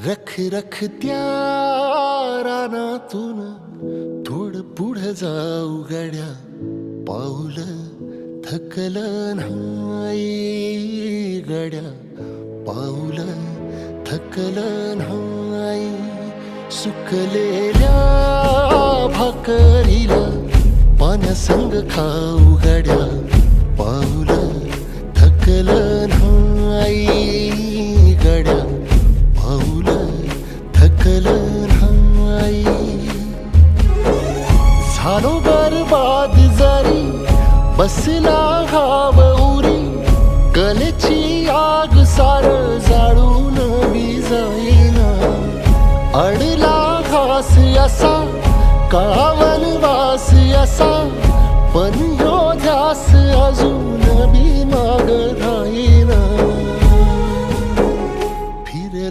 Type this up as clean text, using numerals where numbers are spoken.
रख रख त्या रानातून थोडं पुढं जाऊ गड्या, पाऊल थकलं नाही गड्या, पाऊल थकलं नाही. सुकलेल्या भाकरीला पाण्यासंग खाऊ गड्या, पाऊल थकलं नाही गड्या, पाऊल थकलं नाही. झालो बरबाद जरी बसला घाव उरी, कलेची आग सार जाळून विजाईना. अडला घास असा काळा वनवास असा, पण ह्यो ध्यास अजून बी माग राहीना.